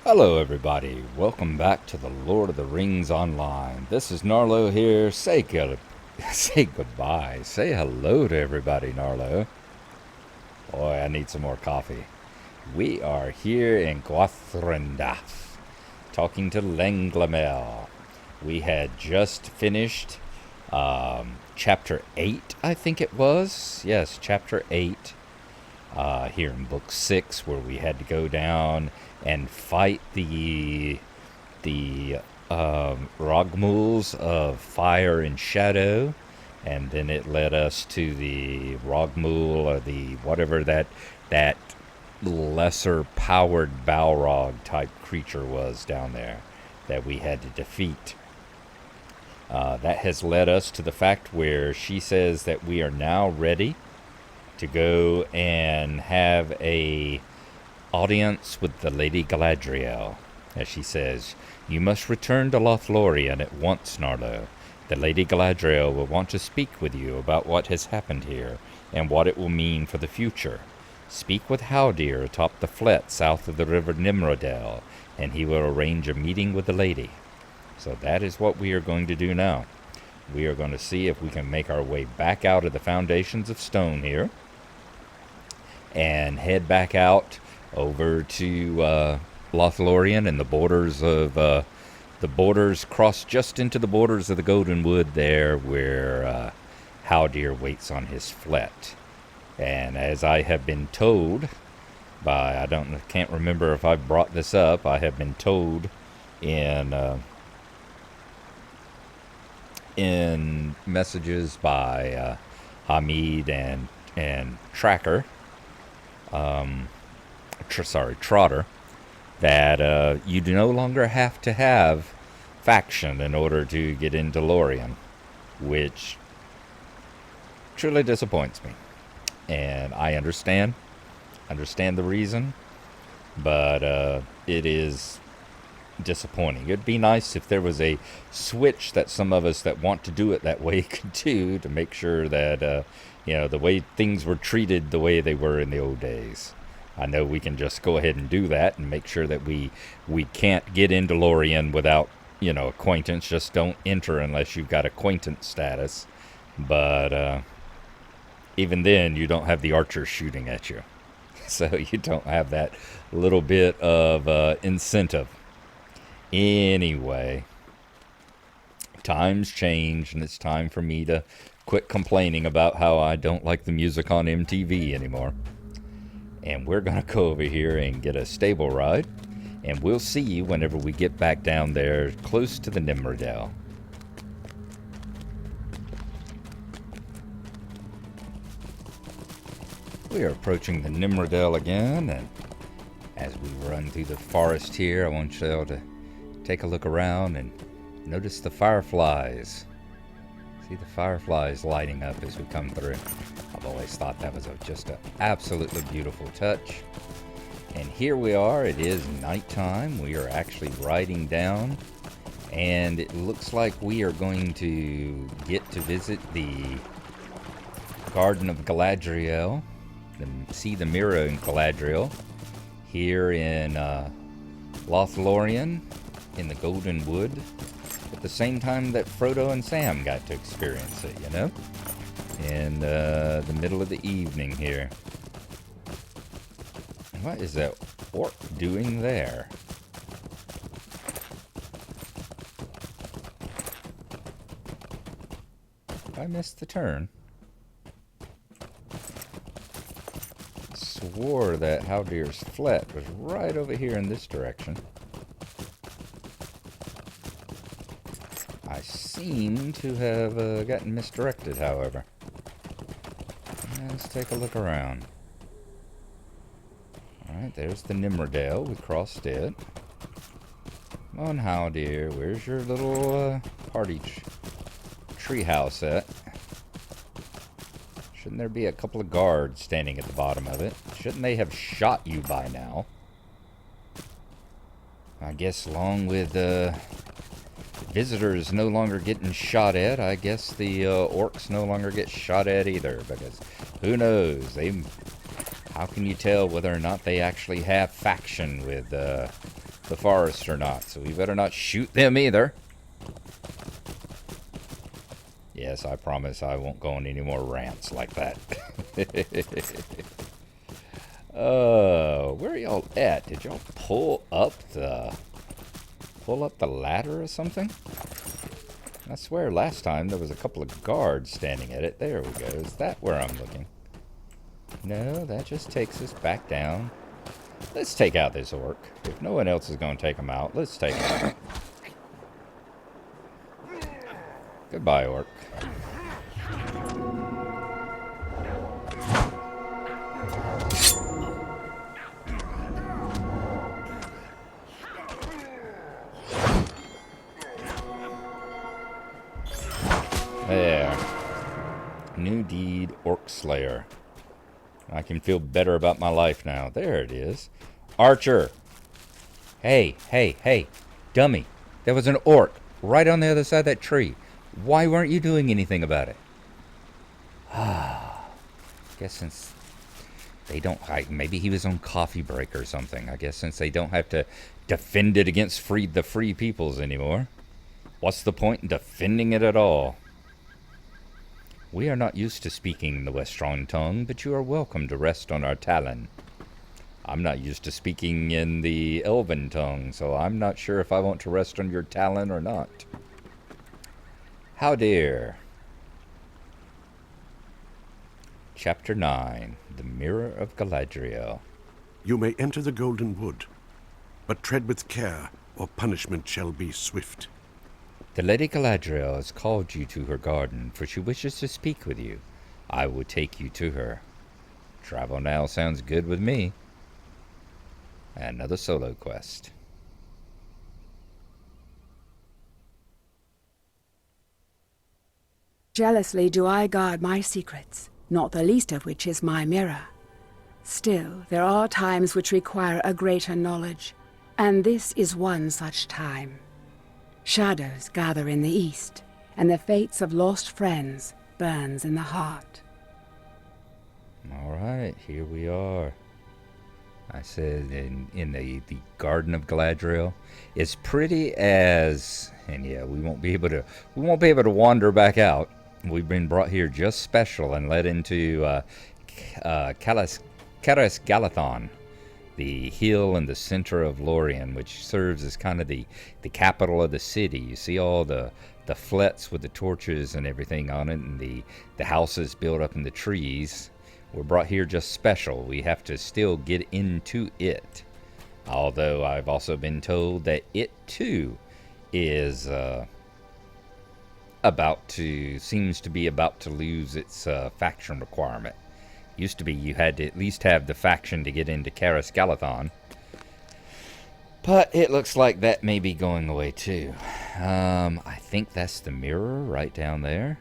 Hello everybody, welcome back to the Lord of the Rings Online. This is Gnarlo here. Say goodbye. Say hello to everybody, Gnarlo. Boy, I need some more coffee. We are here in Gwathrendath, talking to Lenglamel. We had just finished chapter 8, I think it was. Yes, chapter 8. Here in book 6, where we had to go down and fight the Rogmuls of Fire and Shadow, and then it led us to the Rogmul, or the whatever that lesser powered Balrog type creature was down there that we had to defeat. That has led us to the fact where she says that we are now ready to go and have a audience with the Lady Galadriel. As she says, "You must return to Lothlorien at once, Gnarlo. The Lady Galadriel will want to speak with you about what has happened here and what it will mean for the future. Speak with Haldir atop the flet south of the river Nimrodel, and he will arrange a meeting with the lady." So that is what we are going to do now. We are going to see if we can make our way back out of the foundations of stone here and head back out over to Lothlorien and the borders of the borders, cross just into the borders of the Golden Wood there, where Haldir waits on his flet. And as I have been told by, can't remember if I brought this up, I have been told in messages by Hamid and Tracker, Trotter, that you no longer have to have faction in order to get into Lorien, which truly disappoints me. And I understand the reason, but it is disappointing. It'd be nice if there was a switch that some of us that want to do it that way could do, to make sure that the way things were treated the way they were in the old days. I know we can just go ahead and do that and make sure that we can't get into Lorien without acquaintance. Just don't enter unless you've got acquaintance status. But even then, you don't have the archers shooting at you, so you don't have that little bit of incentive. Anyway, times change, and it's time for me to quit complaining about how I don't like the music on MTV anymore. And we're going to go over here and get a stable ride, and we'll see you whenever we get back down there close to the Nimrodel. We are approaching the Nimrodel again, and as we run through the forest here, I want y'all to take a look around and notice the fireflies. See the fireflies lighting up as we come through. I've always thought that was just an absolutely beautiful touch. And here we are. It is nighttime. We are actually riding down, and it looks like we are going to get to visit the Garden of Galadriel, see the Mirror in Galadriel here in Lothlorien in the Golden Wood, at the same time that Frodo and Sam got to experience it, in the middle of the evening here. What is that orc doing there? I missed the turn. Swore that Haldir's flet was right over here in this direction. I seem to have gotten misdirected, however. Let's take a look around. Alright, there's the Nimrodel. We crossed it. Come on, Haldir. Where's your little party tree house at? Shouldn't there be a couple of guards standing at the bottom of it? Shouldn't they have shot you by now? I guess along with visitors no longer getting shot at, I guess the orcs no longer get shot at either, because who knows? How can you tell whether or not they actually have faction with the forest or not, so we better not shoot them either. Yes, I promise I won't go on any more rants like that. Where are y'all at? Did y'all pull up the ladder or something? I swear last time there was a couple of guards standing at it. There we go. Is that where I'm looking? No, that just takes us back down. Let's take out this orc. If no one else is going to take him out, let's take him out. Goodbye, orc. There. New deed, Orc Slayer. I can feel better about my life now. There it is. Archer. Hey, hey, hey. Dummy. There was an orc right on the other side of that tree. Why weren't you doing anything about it? Guess since they don't... maybe he was on coffee break or something. I guess since they don't have to defend it against the free peoples anymore. What's the point in defending it at all? We are not used to speaking the Westron tongue, but you are welcome to rest on our talon. I'm not used to speaking in the Elven tongue, so I'm not sure if I want to rest on your talon or not. How dear. Chapter 9, The Mirror of Galadriel. You may enter the Golden Wood, but tread with care, or punishment shall be swift. The Lady Galadriel has called you to her garden, for she wishes to speak with you. I will take you to her. Travel now sounds good with me. Another solo quest. Jealously do I guard my secrets, not the least of which is my mirror. Still, there are times which require a greater knowledge, and this is one such time. Shadows gather in the east, and the fates of lost friends burns in the heart. All right, here we are. I said in the Garden of Galadriel. It's pretty as, and yeah, we won't be able to wander back out. We've been brought here just special and led into Caras Galadhon, the hill in the center of Lothlorien, which serves as kind of the capital of the city. You see all the flets with the torches and everything on it, and the houses built up in the trees. We're brought here just special. We have to still get into it. Although I've also been told that it too is seems to be about to lose its faction requirement. Used to be you had to at least have the faction to get into Caras Galadhon. But it looks like that may be going away too. I think that's the mirror right down there.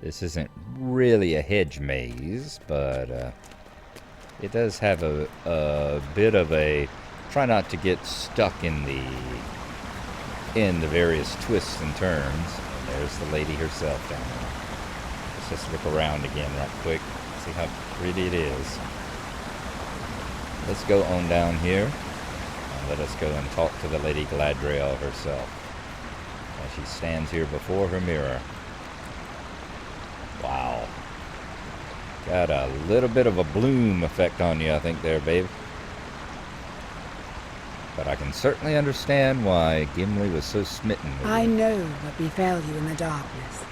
This isn't really a hedge maze, but it does have a bit of a... Try not to get stuck in the various twists and turns. And there's the lady herself down there. Let's just look around again right quick. See how pretty it is. Let's go on down here and let us go and talk to the Lady Galadriel herself as she stands here before her mirror. Wow. Got a little bit of a bloom effect on you, I think there, babe. But I can certainly understand why Gimli was so smitten with you. I know what befell you in the darkness,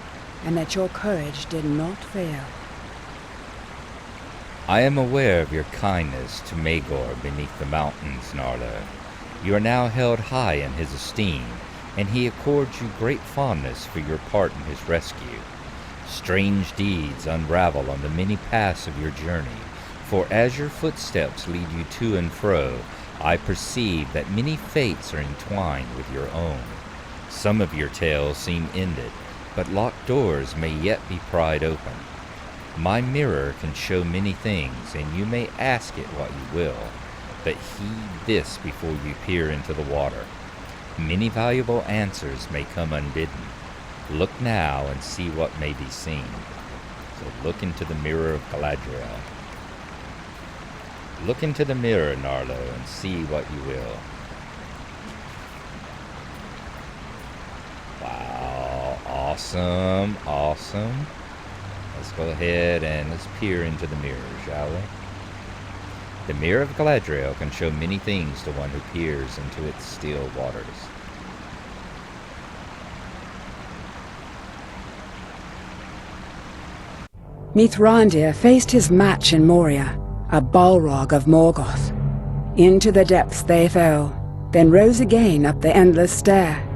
and that your courage did not fail. I am aware of your kindness to Magor beneath the mountains, Gnarlo. You are now held high in his esteem, and he accords you great fondness for your part in his rescue. Strange deeds unravel on the many paths of your journey, for as your footsteps lead you to and fro, I perceive that many fates are entwined with your own. Some of your tales seem ended, but locked doors may yet be pried open. My mirror can show many things, and you may ask it what you will, but heed this before you peer into the water. Many valuable answers may come unbidden. Look now and see what may be seen. So look into the mirror of Galadriel. Look into the mirror, Gnarlo, and see what you will. Awesome, awesome. Let's go ahead and let's peer into the mirror, shall we? The mirror of Galadriel can show many things to one who peers into its still waters. Mithrandir faced his match in Moria, a Balrog of Morgoth. Into the depths they fell, then rose again up the endless stair.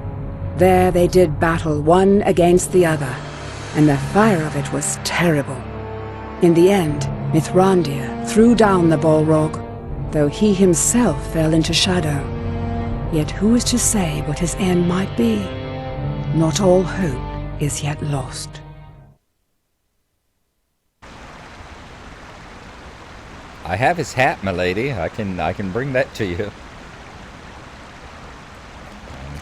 There they did battle one against the other, and the fire of it was terrible. In the end, Mithrandir threw down the Balrog, though he himself fell into shadow. Yet who is to say what his end might be? Not all hope is yet lost. I have his hat, my lady. I can bring that to you.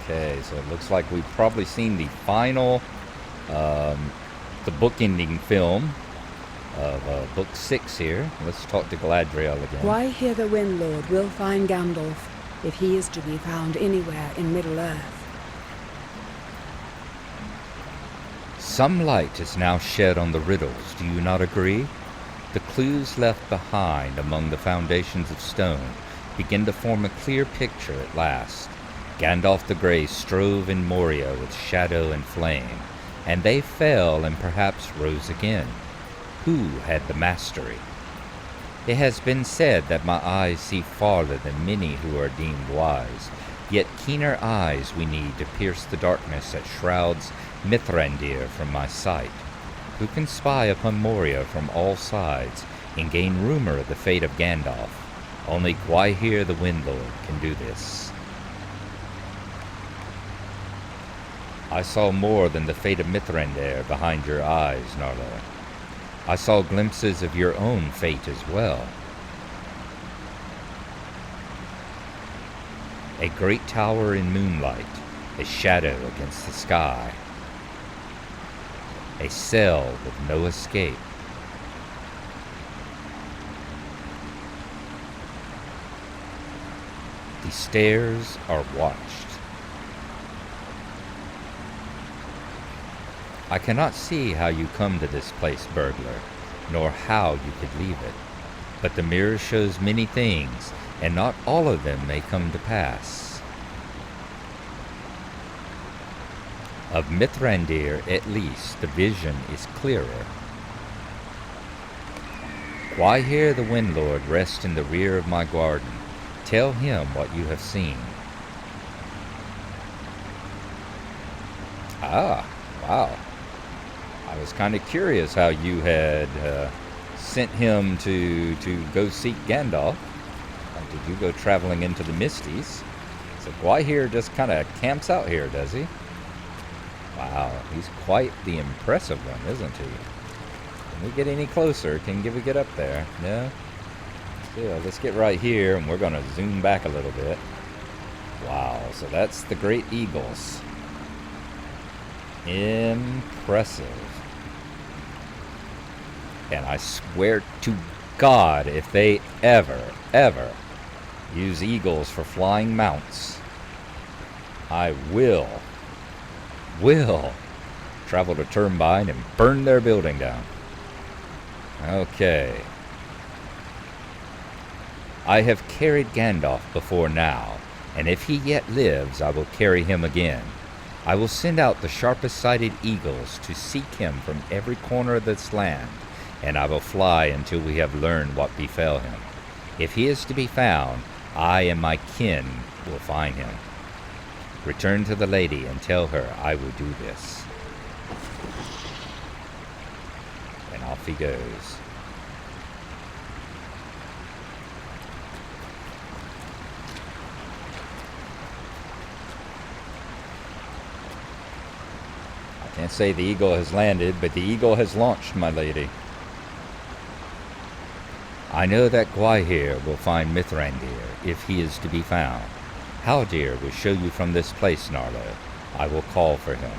Okay, so it looks like we've probably seen the final, the book-ending film of Book 6 here. Let's talk to Galadriel again. Why here the Windlord will find Gandalf, if he is to be found anywhere in Middle-earth. Some light is now shed on the riddles, do you not agree? The clues left behind among the foundations of stone begin to form a clear picture at last. Gandalf the Grey strove in Moria with shadow and flame, and they fell and perhaps rose again. Who had the mastery? It has been said that my eyes see farther than many who are deemed wise, yet keener eyes we need to pierce the darkness that shrouds Mithrandir from my sight. Who can spy upon Moria from all sides and gain rumor of the fate of Gandalf? Only Gwaihir the Windlord can do this. I saw more than the fate of Mithrandir behind your eyes, Gnarlo. I saw glimpses of your own fate as well. A great tower in moonlight, a shadow against the sky. A cell with no escape. The stairs are watched. I cannot see how you come to this place, burglar, nor how you could leave it. But the mirror shows many things, and not all of them may come to pass. Of Mithrandir, at least, the vision is clearer. Gwaihir the Windlord rests in the rear of my garden. Tell him what you have seen. Ah, wow. I was kind of curious how you had sent him to go seek Gandalf. Did you go traveling into the Misties? So Gwaihir just kind of camps out here, does he? Wow, he's quite the impressive one, isn't he? Can we get any closer? Can we get up there? No? Still, let's get right here, and we're going to zoom back a little bit. Wow, so that's the Great Eagles. Impressive. And I swear to God, if they ever use eagles for flying mounts, I will travel to Turbine and burn their building down. Okay. I have carried Gandalf before now, and if he yet lives, I will carry him again. I will send out the sharpest-sighted eagles to seek him from every corner of this land, and I will fly until we have learned what befell him. If he is to be found, I and my kin will find him. Return to the lady and tell her I will do this. And off he goes. I can't say the eagle has landed, but the eagle has launched, my lady. I know that Gwaihir will find Mithrandir if he is to be found. Haldir will show you from this place, Gnarlo. I will call for him.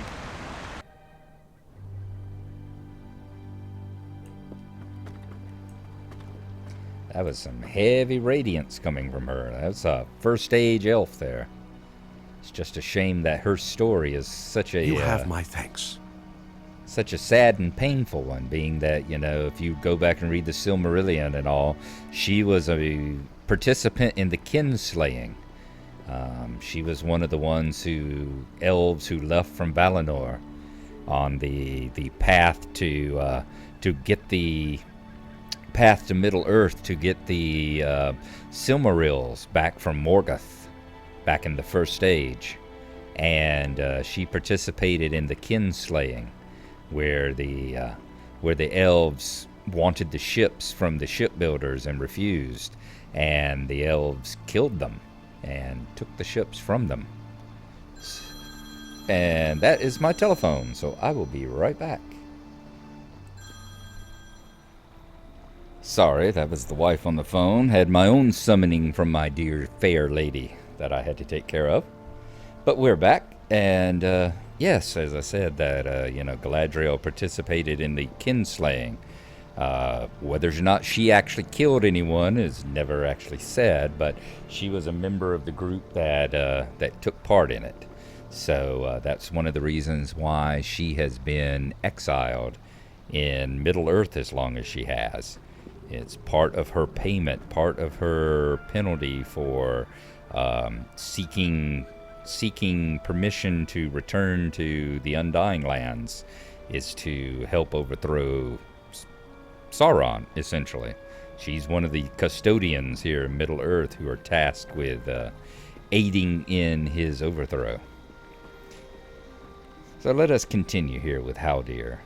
That was some heavy radiance coming from her. That's a first-age elf there. It's just a shame that her story is such a... You have my thanks. such a sad and painful one, being that, if you go back and read the Silmarillion and all, she was a participant in the kinslaying. She was one of the elves who left from Valinor on the path to get the path to Middle Earth, to get the Silmarils back from Morgoth, back in the First Age. And she participated in the kinslaying, where the elves wanted the ships from the shipbuilders and refused, and the elves killed them and took the ships from them. And that is my telephone, so I will be right back. Sorry, that was the wife on the phone. Had my own summoning from my dear fair lady that I had to take care of. But we're back, and yes, as I said, that Galadriel participated in the kinslaying. Whether or not she actually killed anyone is never actually said, but she was a member of the group that took part in it. So that's one of the reasons why she has been exiled in Middle Earth as long as she has. It's part of her payment, part of her penalty for seeking permission to return to the Undying Lands, is to help overthrow Sauron, essentially. She's one of the custodians here in Middle Earth who are tasked with aiding in his overthrow. So let us continue here with Haldir.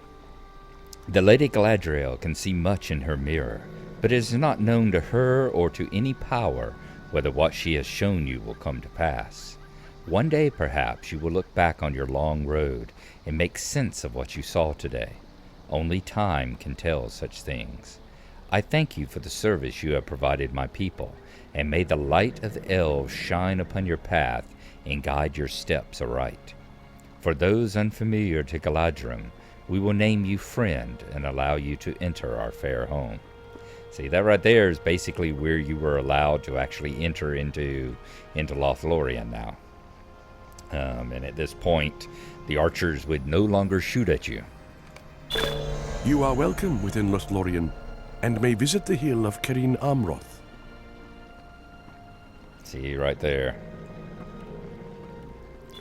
The Lady Galadriel can see much in her mirror, but it is not known to her or to any power whether what she has shown you will come to pass. One day, perhaps, you will look back on your long road and make sense of what you saw today. Only time can tell such things. I thank you for the service you have provided my people, and may the light of the elves shine upon your path and guide your steps aright. For those unfamiliar to Galadriel, we will name you friend and allow you to enter our fair home. See, that right there is basically where you were allowed to actually enter into Lothlorien now. And at this point, the archers would no longer shoot at you. You are welcome within Lothlorien, and may visit the hill of Carin Amroth. See, right there.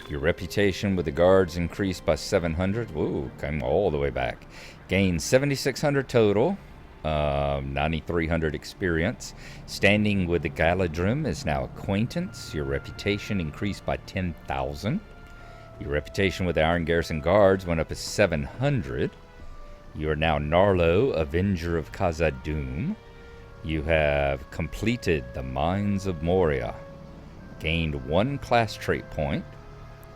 Your reputation with the guards increased by 700. Whoa, came all the way back. Gained 7,600 total. 9,300 experience. Standing with the Galadhon is now acquaintance. Your reputation increased by 10,000. Your reputation with the Iron Garrison Guards went up to 700. You are now Gnarlo, Avenger of Khazad-dûm. You have completed the Mines of Moria. Gained 1 class trait point.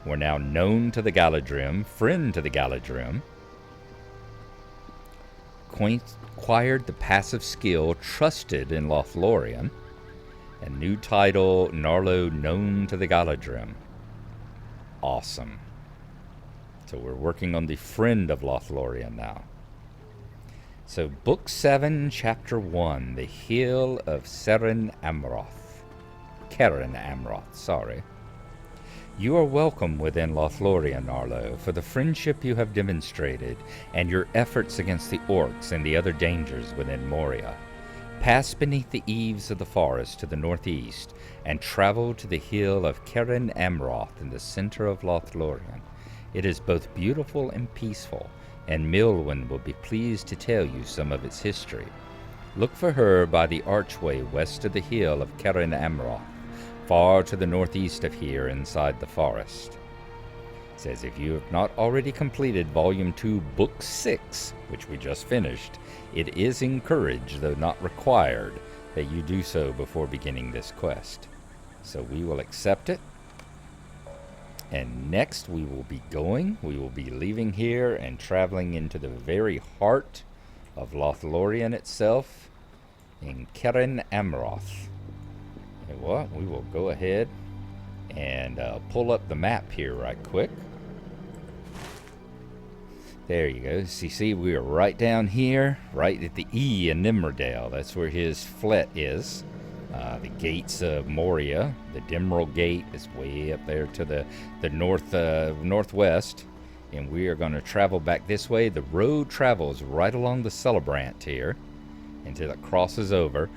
We're now known to the Galadhon, friend to the Galadhon. Acquired the passive skill Trusted in Lothlorien. And new title, Gnarlo, known to the Galadhon. Awesome. So we're working on the friend of Lothlorien now. So Book 7, Chapter 1, The Hill of Carin Amroth, sorry. You are welcome within Lothlorien, Gnarlo, for the friendship you have demonstrated and your efforts against the orcs and the other dangers within Moria. Pass beneath the eaves of the forest to the northeast and travel to the hill of Carin Amroth in the center of Lothlorien. It is both beautiful and peaceful, and Milwyn will be pleased to tell you some of its history. Look for her by the archway west of the hill of Carin Amroth, far to the northeast of here inside the forest. It says if you have not already completed Volume 2, Book 6, which we just finished, it is encouraged, though not required, that you do so before beginning this quest. So we will accept it. And next we will be leaving here and traveling into the very heart of Lothlorien itself, in Carin Amroth. And what? We will go ahead and pull up the map here right quick. There you go. So you see, we are right down here, right at the E in Nimrodale. That's where his flet is. The gates of Moria. The Dimral Gate is way up there to the northwest. and we are going to travel back this way. The road travels right along the Celebrant here until it crosses over.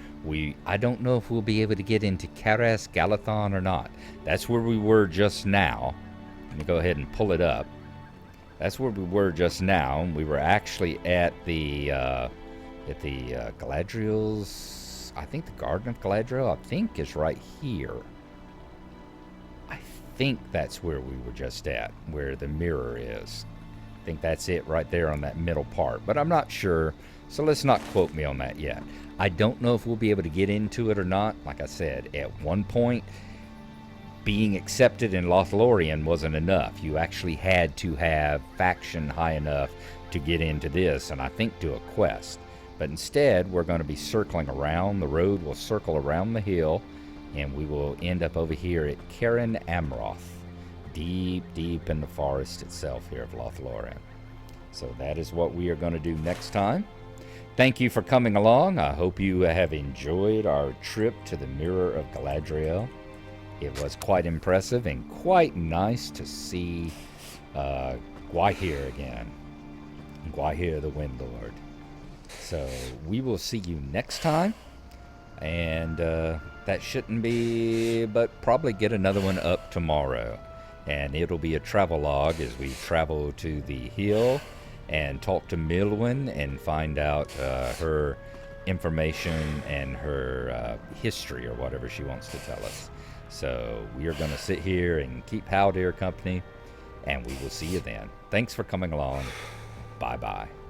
I don't know if we'll be able to get into Caras Galadhon or not. That's where we were just now. Let me go ahead and pull it up. That's where we were just now. We were actually at the Galadriel's. I think the Garden of Galadriel, I think, is right here. I think that's where we were just at, where the mirror is. I think that's it right there on that middle part, but I'm not sure, so let's not quote me on that yet. I don't know if we'll be able to get into it or not. Like I said, at one point, being accepted in Lothlorien wasn't enough. You actually had to have faction high enough to get into this, and I think do a quest. But instead, we're going to be circling around. The road will circle around the hill, and we will end up over here at Caran Amroth, deep, deep in the forest itself here of Lothlorien. So that is what we are going to do next time. Thank you for coming along. I hope you have enjoyed our trip to the Mirror of Galadriel. It was quite impressive and quite nice to see Gwaihir again. Gwaihir the Wind Lord. So we will see you next time. And that shouldn't be, but probably get another one up tomorrow. And it'll be a travel log as we travel to the hill and talk to Milwyn and find out her information and her history or whatever she wants to tell us. So we are going to sit here and keep Haldir company, and we will see you then. Thanks for coming along. Bye-bye.